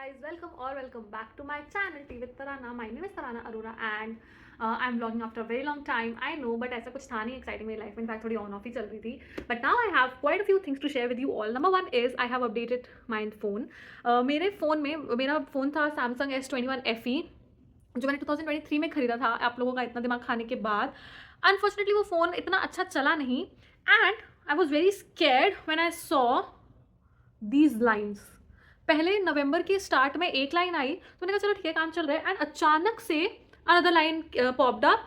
guys, welcome back to my channel Tea with Tarana. My name is Tarana Arora and I'm vlogging after a very long time. I know, but ऐसा कुछ था नहीं exciting मेरी life में. In fact थोड़ी on off ही चल रही थी. But now I have quite a few things to share with you all. Number one is I have updated my phone. मेरे फ़ोन में मेरा फ़ोन था Samsung S21 FE जो मैंने 2023 में ख़रीदा था आप लोगों का इतना दिमाग खाने के बाद. Unfortunately वो फ़ोन इतना अच्छा चला नहीं and I was very scared when I saw these lines. पहले नवंबर के स्टार्ट में एक लाइन आई तो मैंने कहा चलो ठीक है काम चल रहा है एंड अचानक से another line popped up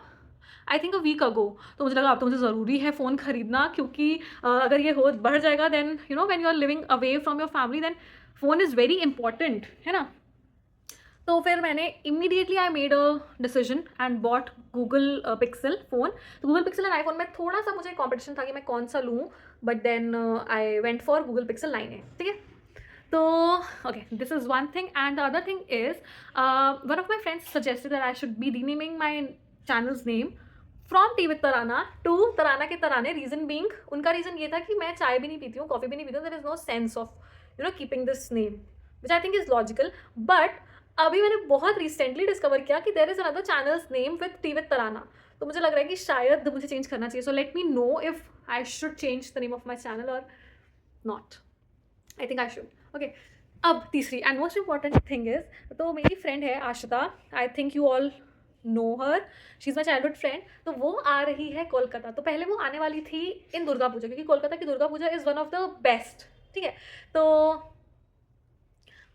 I think a week ago. तो मुझे लगा अब तो मुझे ज़रूरी है फ़ोन ख़रीदना क्योंकि अगर ये हो बढ़ जाएगा then you know when you are living away from your family then phone is very important है ना. तो फिर मैंने immediately I made a decision and bought Google Pixel phone. तो गूगल पिक्सल एंड आईफोन में थोड़ा सा मुझे कॉम्पिटिशन था कि मैं कौन सा लूँ but then I went for Google Pixel 9a. ठीक है. So, okay, this is one thing and the other thing is one of my friends suggested that I should be renaming my channel's name from Tea with Tarana to Tarana के तराने. Reason being उनका reason ये था कि मैं चाय भी नहीं पीती हूँ कॉफ़ी भी नहीं पीती हूँ. There is no sense of you know keeping this name which I think is logical. But अभी मैंने बहुत recently discover किया कि there is another channel's name with Tea with Tarana. तो मुझे लग रहा है कि शायद मुझे change करना चाहिए. So let me know if I should change the name of my channel or not. I think I should. Okay अब तीसरी and most important thing is तो मेरी फ्रेंड है Ashita. I think you all know her. She is my childhood friend. तो वो आ रही है कोलकाता. तो पहले वो आने वाली थी इन दुर्गा पूजा क्योंकि कोलकाता की Durga Puja is one of the best. ठीक है. तो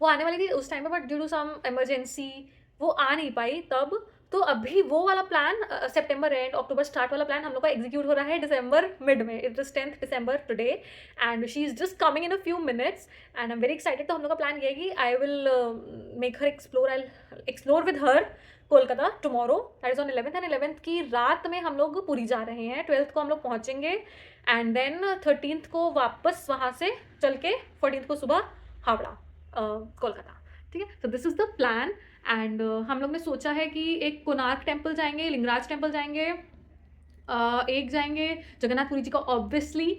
वो आने वाली थी उस टाइम पे but due to some emergency वो आ नहीं पाई तब. तो अभी वो वाला प्लान सितंबर एंड अक्टूबर स्टार्ट वाला प्लान हम लोग का एग्जीक्यूट हो रहा है दिसंबर मिड में. It is 10th December today and she is just coming in a few minutes and I am very excited. तो हम लोग का प्लान ये है कि I will make her explore with her Kolkata tomorrow. That is on 11th and 11th की रात में हम लोग पुरी जा रहे हैं. 12th को हम लोग पहुँचेंगे एंड देन 13th को वापस वहाँ से चल के 14th को सुबह हावड़ा कोलकाता. ठीक है. तो this is the plan and हम लोग ने सोचा है कि एक कोणार्क टेम्पल जाएंगे, लिंगराज टेम्पल जाएंगे, एक जाएंगे जगन्नाथपुरी जी का obviously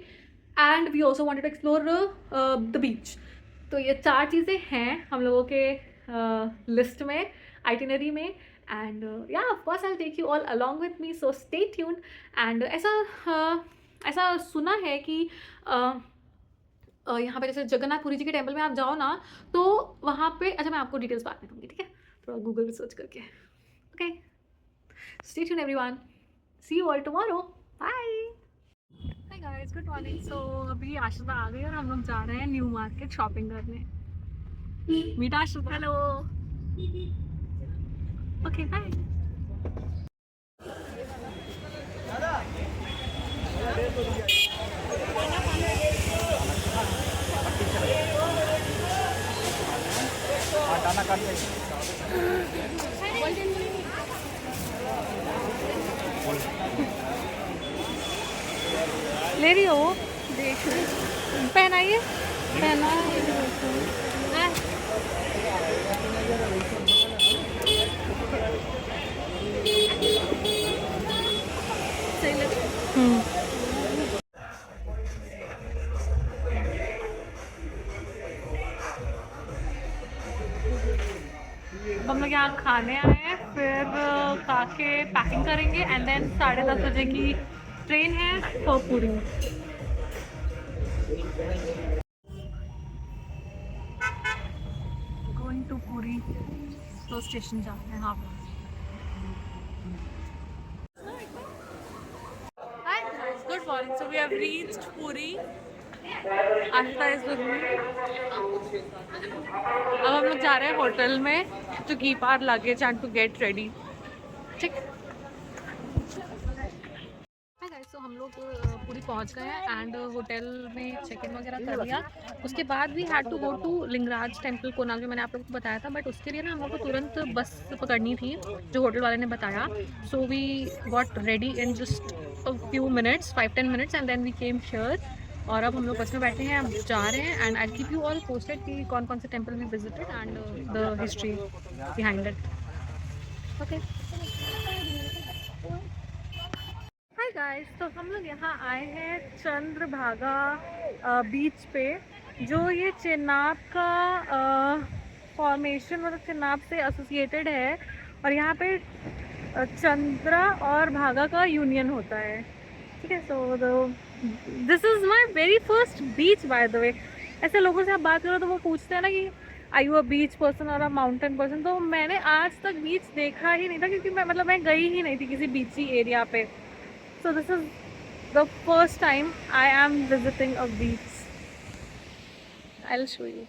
and we also wanted to explore the beach. तो ये 4 चीज़ें हैं हम लोगों के लिस्ट में आइटिनरी में एंड या of course I will take you all along with me so stay tuned. And ऐसा सुना है कि यहाँ पे जैसे जगन्नाथपुरी जी के टेम्पल में आप जाओ ना तो वहाँ पे अच्छा मैं आपको डिटेल्स बाद में दूँगी. ठीक है. थोड़ा गूगल रिसर्च करके. Okay stay tuned everyone. See you all tomorrow. Bye. Hi guys good morning. So अभी आशिता आ गई और हम लोग जा रहे हैं न्यू मार्केट शॉपिंग करने. Meet Ashita. Hello. Okay bye. ले रही हो देख पहनाइए पहना सही लगे. हम लोग यहाँ खाने आए हैं फिर खा के पैकिंग करेंगे एंड देन 10:30 बजे की ट्रेन है for Puri. Going to Puri. तो स्टेशन जा रहे हैं. हाँ hi good morning. So we have reached Puri. Ashita is with me. अब हम लोग जा रहे हैं होटल में to keep our luggage and to get ready. ठीक. तो हम लोग पूरी पहुंच गए हैं एंड होटल में चेक इन वगैरह कर लिया. उसके बाद we had to go to Lingaraj temple Konark जो मैंने आप लोगों को बताया था बट उसके लिए ना हम लोग को तुरंत बस पकड़नी थी जो होटल वाले ने बताया. So we got ready in just a few minutes 5-10 minutes and then we came here. और अब हम लोग बस में बैठे हैं. अब जा रहे हैं and I will keep you all posted कि कौन कौन से temple we visited and the history behind it. Okay hi guys. तो हम लोग यहाँ आए हैं चंद्रभागा बीच पे जो ये चेन्नई का फॉर्मेशन मतलब चेनाब से एसोसिएटेड है और यहाँ पे चंद्रा और भागा का यूनियन होता है, ठीक है। So this is my very first beach by the way. ऐसे लोगों से आप बात करो तो वो पूछते हैं ना कि आई यू अ बीच पर्सन और अ माउंटेन पर्सन, तो मैंने आज तक बीच देखा ही नहीं था क्योंकि मैं गई ही नहीं थी किसी बीची एरिया पे। So this is the first time I am visiting a beach. I will show you.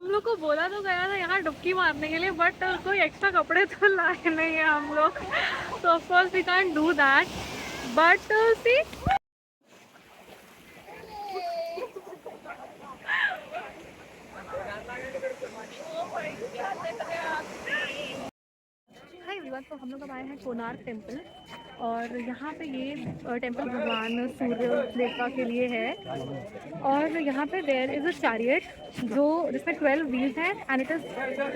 हम लोग को बोला तो गया था यहाँ डुबकी मारने के लिए, बट कोई एक्स्ट्रा कपड़े तो लाए नहीं है हम लोग, तो of course we can't do that, but see hi everyone. तो हम लोग अब आए हैं कोणार्क टेम्पल और यहाँ पे ये टेम्पल भगवान सूर्य देवता के लिए है और यहाँ पे देयर इज़ अ चैरियट जिसमें 12 व्हील्स हैं and it is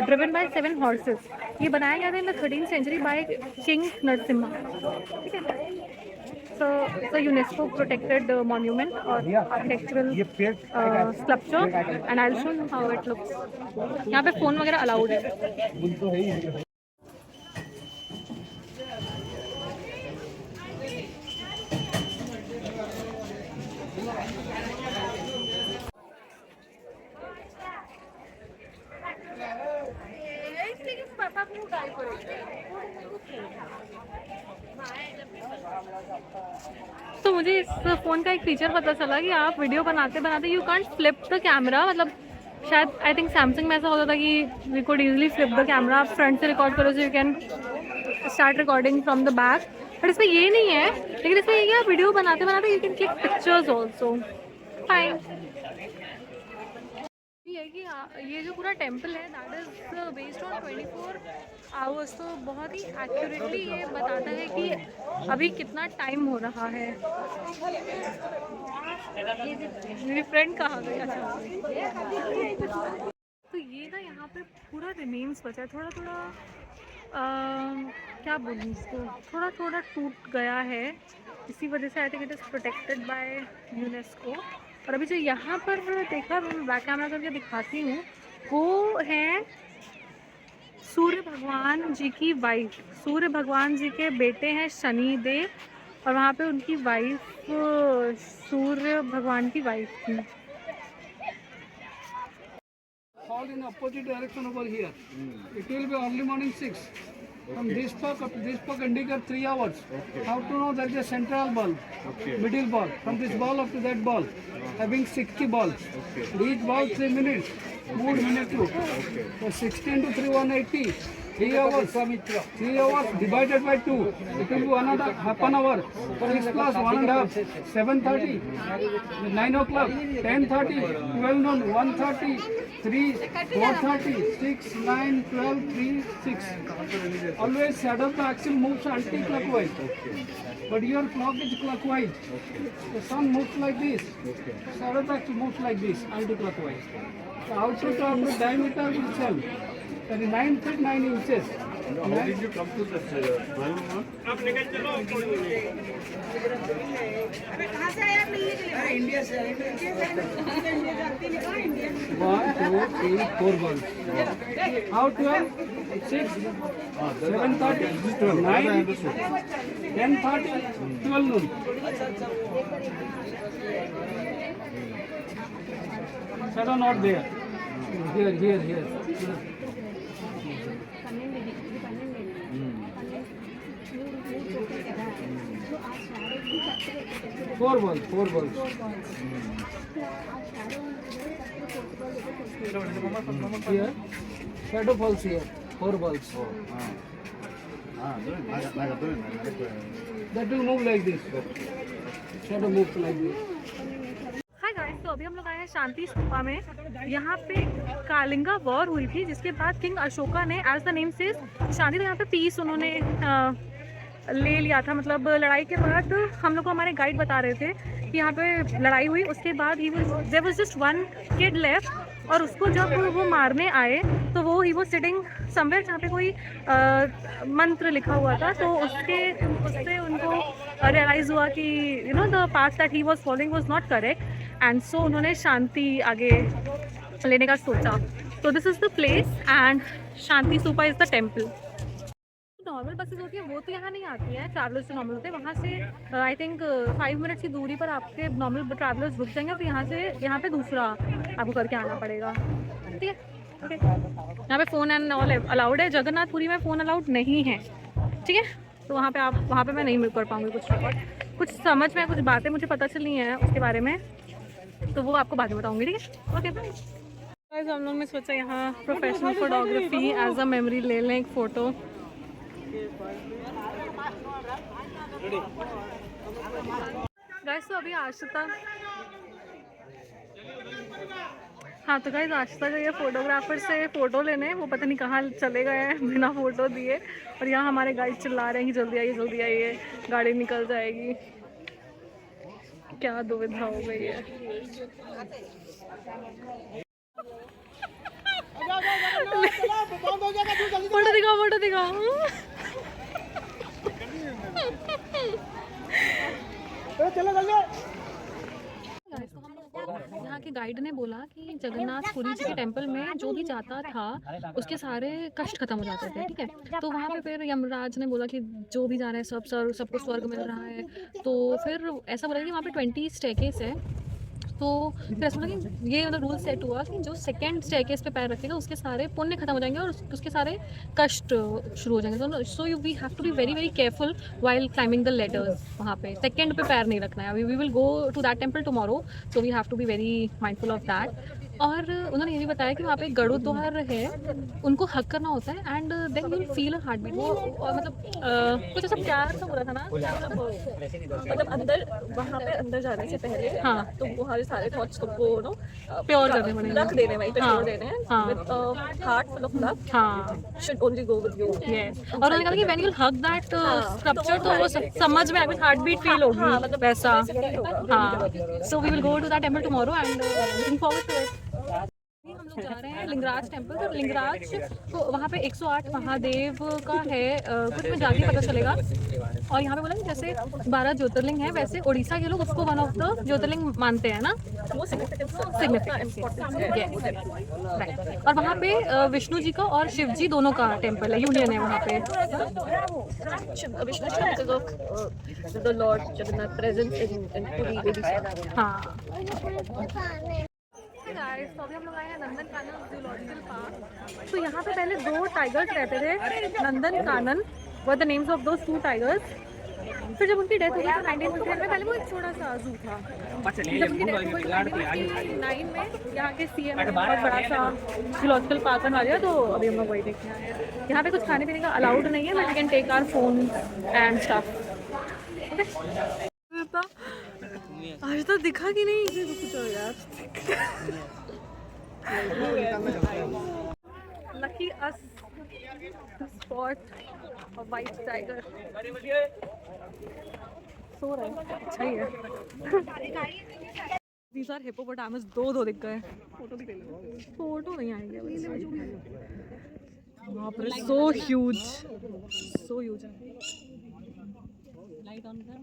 driven by 7 horses. ये बनाया गया था in the 13th century by king Narasimha, ठीक है। सो यूनेस्को प्रोटेक्टेड मॉन्यूमेंट और architectural sculpture and I will show you how it looks. यहाँ पे फ़ोन वगैरह अलाउड है। तो मुझे इस फ़ोन का एक फीचर पता चला कि आप वीडियो बनाते बनाते you can't flip the camera, मतलब शायद आई थिंक सैमसंग में ऐसा होता था कि we could easily flip the camera, आप फ्रंट से रिकॉर्ड करो so you can start recording from the back, but इसमें ये नहीं है। लेकिन इसमें ये कि आप वीडियो बनाते बनाते you can click pictures also. Fine. ये कि ये जो पूरा टेम्पल है that is based on 24 hours, तो बहुत ही एक्यूरेटली ये बताता है कि अभी कितना टाइम हो रहा है। मेरी फ्रेंड कहाँ गई? अच्छा, तो ये ना यहाँ पे पूरा रिमेन्स बचा है, थोड़ा थोड़ा क्या बोलूँ इसको, थोड़ा थोड़ा टूट गया है, इसी वजह से I think it is protected by UNESCO. और अभी जो यहाँ पर देखा, मैं बैक कैमरा करके दिखाती हूँ, वो है सूर्य भगवान जी की वाइफ। सूर्य भगवान जी के बेटे हैं शनि देव और वहाँ पे उनकी वाइफ सूर्य भगवान की वाइफ थी। Fall in opposite direction over here. It will be early morning 6. From this park up to this park indicate 3 hours. How to know that the central ball, middle ball, from this ball up to that ball, having 60 balls. Each ball 3 minutes. Mood minute 2. So 16 to 3 180. 3 hours. 3 hours divided by 2. It will be another half an hour. 6 plus 1.5. 7:30. 9 o'clock. 10:30. 12 noon. 1:30. 3, 4:30, 6, 9, 12, 3, 6. Always shadow of the axle moves anti-clockwise. But your clock is clockwise. The sun moves like this. Shadow of the axle moves like this, anti-clockwise. The output of the diameter itself. That is 9 feet 9 inches. How did you come to this 12 month? आप निकल चलो। कहाँ से आए आप? India से। 1, 2, 3, 4 balls. How 12? 6, 7:30, 9, 10:30, 12 noon. Shadow not there. Here. 4 balls. Here, shadow falls here. 4 balls. That will move like this. Shadow moves like this. Hi guys, तो अभी हम लोग आए हैं शांति स्तूपा में। यहाँ पे कालिंगा वॉर हुई थी जिसके बाद किंग अशोका ने, एज द नेम सेज, शांति, तो यहाँ पे पीस उन्होंने ले लिया था। मतलब लड़ाई के बाद हम लोग को हमारे गाइड बता रहे थे कि यहाँ पे लड़ाई हुई, उसके बाद there was just 1 kid left और उसको जब वो मारने आए तो वो ही वो सिटिंग समवेयर जहाँ पे कोई मंत्र लिखा हुआ था, तो उससे उनको रियलाइज़ हुआ कि you know the path that he was following was not correct, and so उन्होंने शांति आगे लेने का सोचा। So this is the place and Shanti Stupa is the temple. Normal buses होती है वो तो यहाँ नहीं आती है, ट्रैवलर्स जो नॉर्मल होते हैं वहाँ से आई थिंक 5 मिनट्स की दूरी पर आपके नॉर्मल ट्रैवलर्स रुक जाएंगे, फिर यहाँ से यहाँ पे दूसरा आपको करके आना पड़ेगा, ठीक है। ओके, यहाँ पे फ़ोन एंड ऑल अलाउड है, जगन्नाथपुरी में फ़ोन अलाउड नहीं है, ठीक है। तो वहाँ पे मैं नहीं कर पाऊँगी कुछ रिकॉर्ड, कुछ समझ में कुछ बातें मुझे पता चली हैं उसके बारे में, तो वो आपको बाद में बताऊँगी, ठीक है। ओके गाइस, हम लोग ने सोचा यहाँ professional photography as a memory ले लें एक फ़ोटो। गाइस तो अभी आशिता, हाँ तो गाइस आशिता गई है फोटोग्राफर से फ़ोटो लेने, वो पता नहीं कहाँ चले गए हैं बिना फ़ोटो दिए, और यहाँ हमारे गाइड चिल्ला रहे हैं कि जल्दी आइए गाड़ी निकल जाएगी। क्या दुविधा हो गई है। फोटो दिखाओ। यहाँ के गाइड ने बोला कि जगन्नाथपुरी जी के टेम्पल में जो भी जाता था उसके सारे कष्ट खत्म हो जाते थे, ठीक है। तो वहाँ पे फिर यमराज ने बोला कि जो भी जा रहा है सबको स्वर्ग मिल रहा है, तो फिर ऐसा बोला कि वहाँ पे 20 स्टेयरकेस है, तो फिर ऐसा बोला कि ये मतलब रूल सेट हुआ कि जो सेकंड स्टेयरकेस पे पैर रखेगा उसके सारे पुण्य खत्म हो जाएंगे और उसके सारे कष्ट शुरू हो जाएंगे। So you we have to be very very careful while climbing the ladders. वहाँ पे सेकंड पे पैर नहीं रखना है। We will go to that temple tomorrow, so we have to be very mindful of that. और उन्होंने ये भी बताया कि वहाँ पे गरुद्वार है, उनको हक करना होता है and then you will feel a heartbeat. वो मतलब कुछ ऐसा प्यार सा बोला था ना, मतलब अंदर वहाँ पे अंदर जाने से पहले हाँ तो वहाँ सारे थॉट्स को नो प्योर करने पड़ेंगे, रख देने, वहीं पे हाँ, छोड़ देने हैं हाँ, with heart full of love, हाँ should only go with you. Yes. और उन्होंने कहा कि when you hug that sculpture तो वो समझ में आएगा, हार्ट बीट फील होगी, हाँ, मतलब वैसा। होगा। हाँ, so we will go to that temple tomorrow and looking forward to it. हम लोग जा रहे हैं लिंगराज टेम्पल। तो लिंगराज तो वहाँ पे 108 महादेव का है, कुछ में जाके पता चलेगा। और यहाँ पे बोला कि जैसे 12 ज्योतिर्लिंग है, वैसे उड़ीसा के लोग उसको वन ऑफ द ज्योतिर्लिंग मानते हैं ना, वो सिग्निफिकेंस। और वहाँ पे विष्णु जी का और शिव जी दोनों का टेम्पल है, यूनियन है वहाँ पे। Vishnu because of the Lord Jagannath presence in Puri Odisha। हाँ गाइस, तो अभी हम लोग आए हैं नंदनकानन जूलॉजिकल पार्क। तो यहाँ पे पहले 2 टाइगर्स रहते थे, Nandankanan were the names of those 2 tigers. फिर जब उनकी डेथ हुई तो 1959 में, पहले वो एक छोटा सा जू था, जब उनकी डेथ हुई 1959 में यहाँ के सीएम ने बहुत बड़ा सा जूलॉजिकल पार्क बनवा दिया। तो अभी हम लोग वही देखने आए हैं। यहाँ पे कुछ खाने पीने का अलाउड नहीं है, but we can take our phone and stuff. आज तो दिखा कि नहीं, ये रुक जाओ यार। Lucky us spot a white tiger. सो रहा है, अच्छा ही है। These are hippopotamus, दो दिख गए। फोटो नहीं आएंगे वहाँ पर। So huge, so huge। Light on कर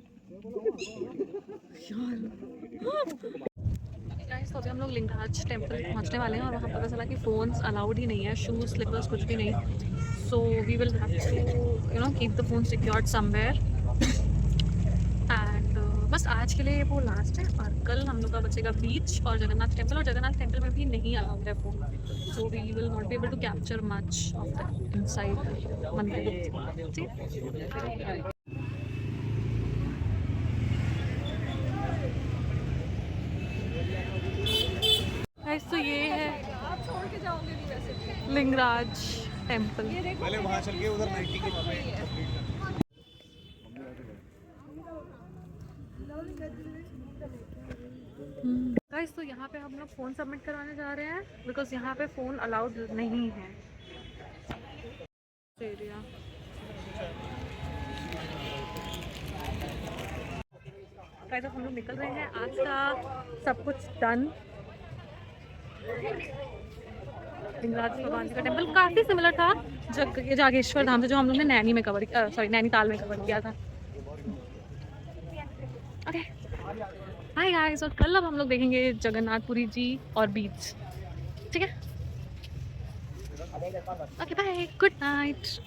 गाइस। तो अभी हम लोग लिंगराज टेम्पल पहुंचने वाले हैं और वहाँ पता चला कि फ़ोन्स अलाउड ही नहीं है, शूज़ स्लीपर्स कुछ भी नहीं। So we will have to keep the phone secured somewhere. And बस आज के लिए वो लास्ट है, और कल हम लोग का बचेगा बीच और जगन्नाथ टेम्पल। और जगन्नाथ टेम्पल में भी नहीं अलाउड है phone, so we will not be able to capture much of the inside मंदिर, ठीक। तो ये है लिंगराज टेम्पल। पहले वहाँ चल के उधर 90 के गाइस, तो यहाँ पे हम लोग फ़ोन सबमिट करवाने जा रहे हैं बिकॉज यहाँ पे फ़ोन अलाउड नहीं है। एरिया गाइस, हम लोग निकल रहे हैं। आज का सब कुछ डन। लिंगराज भगवान जी का टेम्पल काफ़ी सिमिलर था जागेश्वर धाम से, जो हम लोग ने नैनीताल में कवर किया था। ओके हाय गाइस, और कल अब हम लोग देखेंगे जगन्नाथपुरी जी और बीच, ठीक है। Okay, bye. Good night.